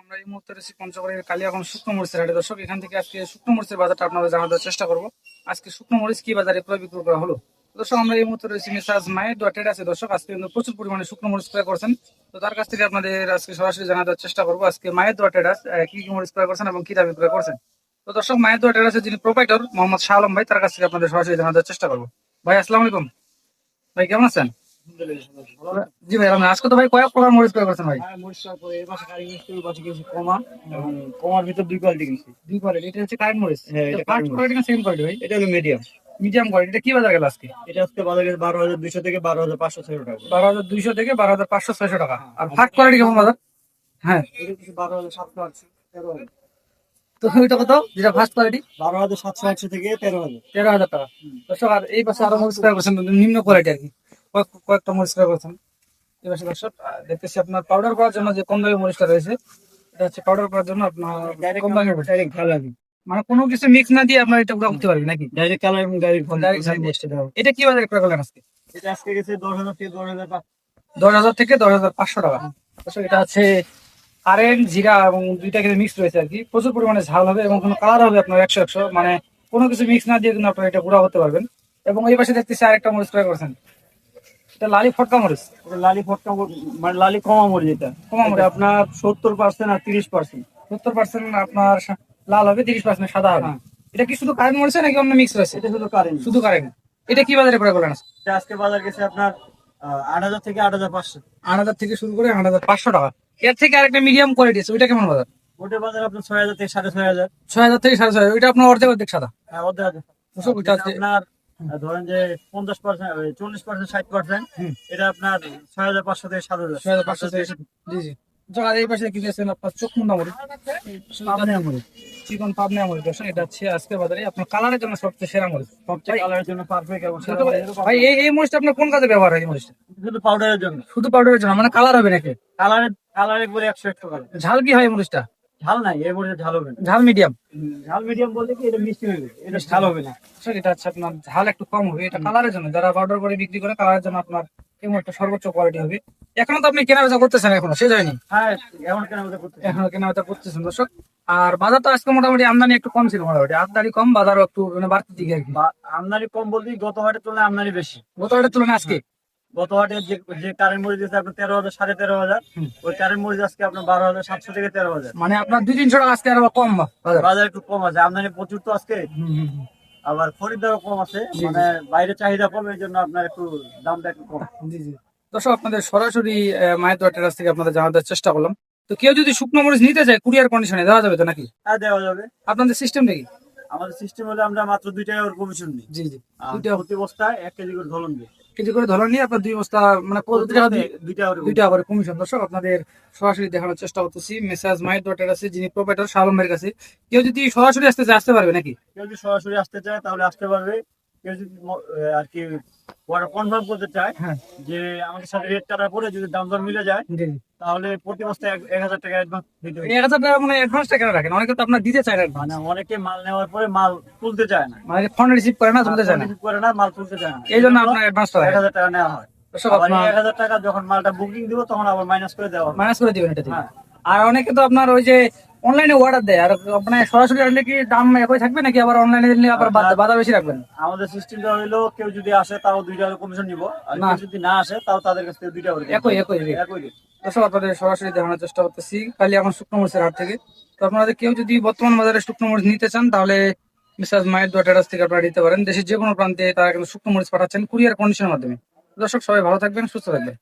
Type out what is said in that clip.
আমরা এই মুহূর্তে রয়েছি পঞ্চগড়ের কালিয়াগঞ্জ শুকনো মরিচের হাটে। দর্শক, এখান থেকে আজকে শুকনো মরিচের বাজারটা আপনাদের জানানোর চেষ্টা করব। আজকে শুকনো মরিচ কি বাজারে ক্রয় বিক্রয় করা হলো। দর্শক, আমরা এই মুহূর্তে রয়েছি মেসাজ মায়ের ডটেড আছে। দর্শক, আজকে কিন্তু প্রচুর পরিমাণে শুকনো মরিচ ক্রয় করছেন। তো তার কাছ থেকে আপনাদের আজকে সরাসরি জানানোর চেষ্টা করবো আজকে মায়ের ডটেড কি কি মরিচ ক্রয় করছেন এবং কি দামে ক্রয় করছেন। তো দর্শক, মায়ের ডটেড আছে যিনি প্রোপাইটর মোহাম্মদ শাহ আলম ভাই, তার কাছ থেকে আপনাদের সরাসরি জানানোর চেষ্টা করবো। ভাই আসসালামু আলাইকুম। ভাই কেমন আছেন? জি ভাই, আজকে তো ভাই কয়েক প্রকার মরিচ ক্রয় করছেন ভাই? কমার ভিতর দুই কোয়ালিটি কিনছি। দুই কোয়ালিটি, এটা হচ্ছে কারেন্ট মরিচ। হ্যাঁ, এটা ফার্স্ট current কোয়ালিটি না সেকেন্ড কোয়ালিটি ভাই? এটা হলো মিডিয়াম। Medium quality. এটা কি বাজার গেল আজকে? এটা আজকে বাজারে 12,200 থেকে 12,500 টাকা। 12,200 থেকে 12,500-600 টাকা। আর ফার্স্ট কোয়ালিটি কেমন বাজার? হ্যাঁ, এটা কিছু 12,700 আছে, 13,000। তো ওইটা কত যেটা ফার্স্ট কোয়ালিটি? 12,700 থেকে 13,000। 13,000 টাকা। দর্শক, আর এই পাশে আরো মরিচ ক্রয় করছেন নিম্ন কোয়ালিটি আর কি, কয়েকটা মরিচ ক্রয় করছেন এই পাশে। দর্শক, দেখতেছি আপনার পাউডার করার জন্য যে কম দামি মরিচটা রয়েছে, এটা হচ্ছে পাউডার করার জন্য আপনার কম দামি মরিচ। ডাইরেক্ট কালার, মানে কোনো কিছু মিক্স না দিয়ে আপনার এটা গুঁড়া করতে পারবেন নাকি? ডাইরেক্ট কালার এবং ডাইরেক্ট Direct ফল দিয়ে। বসতে দাও। এটা কি বাজারে ক্রয় করলেন আজকে? এটা আজকে গেছে 10,000 থেকে 10,500। 10,000 থেকে 10,500 টাকা। দর্শক, এটা হচ্ছে কারেন্ট জিরা এবং দুইটা কিন্তু মিক্স রয়েছে আর কি। প্রচুর পরিমাণে ঝাল হবে এবং কোনো কালার হবে আপনার 100-100, মানে কোনো কিছু মিক্স না দিয়ে কিন্তু আপনারা এটা গুঁড়া করতে পারবেন। এবং এই পাশে দেখতেছি আরেকটা মরিচ ক্রয় করছেন, এটা লালি ফটকা মরিচ। এটা লালি ফটকা মানে লালি কমা মরিচ। এটা কমা মরিচ। এটা আপনার 70% আর 30%। 70% আপনার লাল হবে, 30% সাদা হবে। হ্যাঁ। এটা কি শুধু কারেন্ট মরিচ নাকি অন্য মিক্স রয়েছে? এটা শুধু কারেন্ট। শুধু কারেন্ট। এটা কি বাজারে ক্রয় করলেন? এটা আজকে বাজার গেছে আপনার 8,000 থেকে 8,500। 8,000 থেকে শুরু করে 8,500 টাকা। এর থেকে আরেকটা মিডিয়াম কোয়ালিটি আছে, ওইটা কেমন বাজার? ওটা বাজার আপনার 6,000 থেকে 6,500। 6,000 থেকে 6,500। ওইটা আপনার অর্ধেক অর্ধেক সাদা। হ্যাঁ, অর্ধেক আছে। দর্শক, ওইটা আছে আপনার ধরেন যে 50%, 40%, 60%, হুম। এটা আপনার 6,500 থেকে 7,000। 6,500 থেকে। জি জি। আর এই পাশে কি দিয়েছেন আপনার চোখমুন্ডা মরিচ, পাবনা মরিচ, চিকন পাবনা মরিচ। দর্শক, এটা হচ্ছে আজকে বাজারে আপনার কালারের জন্য সবচেয়ে সেরা মরিচ। সবচেয়ে কালারের জন্য পারফেক্ট এবং তো ভাই, এই মরিচটা আপনার কোন কাজে ব্যবহার হয়? এই মরিচটা শুধু পাউডারের জন্য। শুধু পাউডারের জন্য, মানে কালার হবে নাকি? কালারের পরে 100 কালার। ঝাল কি হয় এই মরিচটা? ঝাল নাই, এর মধ্যে ঝাল হবে না। ঝাল মিডিয়াম। ঝাল মিডিয়াম বলতে কি এটা মিষ্টি হবে, এটা ঝাল হবে না। এটা হচ্ছে আপনার ঝাল একটু কম হবে। এটা কালারের জন্য, যারা পাউডার করে বিক্রি করে কালারের জন্য আপনার এই মরিচটা সর্বোচ্চ কোয়ালিটি হবে। এখনো তো আপনি কেনা বেচা করতেছেন, এখনো শেষ হয়নি? হ্যাঁ, এমন কেন আমাদের করতে এখনো কেনা বেচা করতেছেন দর্শক। আর বাজার তো আজকে মোটামুটি আমদানি একটু কম ছিল, মোটামুটি আমদানি কম, বাজারও একটু মানে বাড়তির দিকে আর কি। আমদানি কম বলতে গত হাটের তুলনায় আমদানি বেশি। গত হাটের তুলনায় আজকে গত হাটে যে কারেন্ট মরিচ দিয়েছে আপনার 13,000, 13,500, ওই কারেন্ট মরিচ আজকে আপনার 12,700 থেকে 13,000। মানে আপনার 200-300 টাকা আজকে আরো কম বাজার। বাজার একটু কম আছে, আমদানি প্রচুর তো আজকে। হুম, হুম, হুম। আবার খরিদ্দারও কম আছে, জি, জি। মানে বাইরে চাহিদা কম, এই জন্য আপনার একটু দামটা একটু কম। জি জি। দর্শক, আপনাদের সরাসরি মায়ের দোয়া টেরাস থেকে আপনাদের জানাতে চেষ্টা করলাম। তো কেউ যদি শুকনো মরিচ নিতে চায় কুরিয়ার কন্ডিশনে দেওয়া যাবে তো নাকি? হ্যাঁ, দেওয়া যাবে। আপনাদের সিস্টেম নাকি? আমাদের সিস্টেম হলে আমরা মাত্র 2 টাকা করে কমিশন নিই। জি জি। আর দুইটা প্রতি বস্তায় 1 কেজি করে ধরন দিই। কেজি করে ধরে নিয়ে আপনার 2 বস্তা, মানে প্রতি 2 টাকা বস্তায় 2 টাকা করে 2 টাকা করে কমিশন। দর্শক, আপনাদের সরাসরি দেখানোর চেষ্টা করতেছি মেসাজ মায়ের দোয়া টেরাসে যিনি প্রোপাইটর শাহ আলমের কাছে। কেউ যদি সরাসরি আসতে চায় আসতে পারবে নাকি? কেউ যদি সরাসরি আসতে চায় তাহলে আসতে পারবে। কেউ যদি আর কি কনফার্ম করতে চায় হ্যাঁ, যে আমাদের সাথে রেট টাকা পরে যদি দাম দর মিলে যায়, জি জি। তাহলে প্রতি বস্তায় 1,000 টাকা অ্যাডভান্স দিতে হবে। 1,000 টাকা মানে অ্যাডভান্সটা কেন রাখেন? অনেকে তো আপনার দিতে চায় না advance। মানে অনেকে মাল নেওয়ার পরে মাল তুলতে চায় না, মানে ফোন রিসিভ করে না, তুলতে চায় না, রিসিভ করে না, মাল তুলতে চায় না। এই জন্য আপনার অ্যাডভান্সটা রাখেন। 1,000 টাকা নেওয়া হয়। দর্শক, আবার আপনার 1,000 টাকা যখন মালটা বুকিং দিব তখন আবার মাইনাস করে দেওয়া হবে। মাইনাস করে দিবেন এটা থেকে। হ্যাঁ। আর অনেকে তো আপনার ওই যে অনলাইনে অর্ডার দেয়, আর আপনার সরাসরি আনলে কি দাম একই থাকবে নাকি আবার অনলাইনে দিলে আবার বাধা বেশি রাখবেন? আমাদের সিস্টেমটা হলো কেউ যদি আসে তাও 2 টাকা কমিশন নিব, আর না। কেউ যদি না আসে তাও তাদের কাছ থেকে 2 টাকা করে একই একই rate। একই rate। দর্শক, আপনাদের সরাসরি দেখানোর চেষ্টা করতেছি কালি এখন শুকনো মরিচের হাট থেকে। তো আপনাদের কেউ যদি বর্তমান বাজারে শুকনো মরিচ নিতে চান তাহলে মিসাজ মায়ের দোয়া টেরাস থেকে আপনারা নিতে পারেন। দেশের যে কোনো প্রান্তে তারা কিন্তু শুকনো মরিচ পাঠাচ্ছেন কুরিয়ার কন্ডিশনের মাধ্যমে। দর্শক, সবাই ভালো থাকবেন, সুস্থ থাকবেন।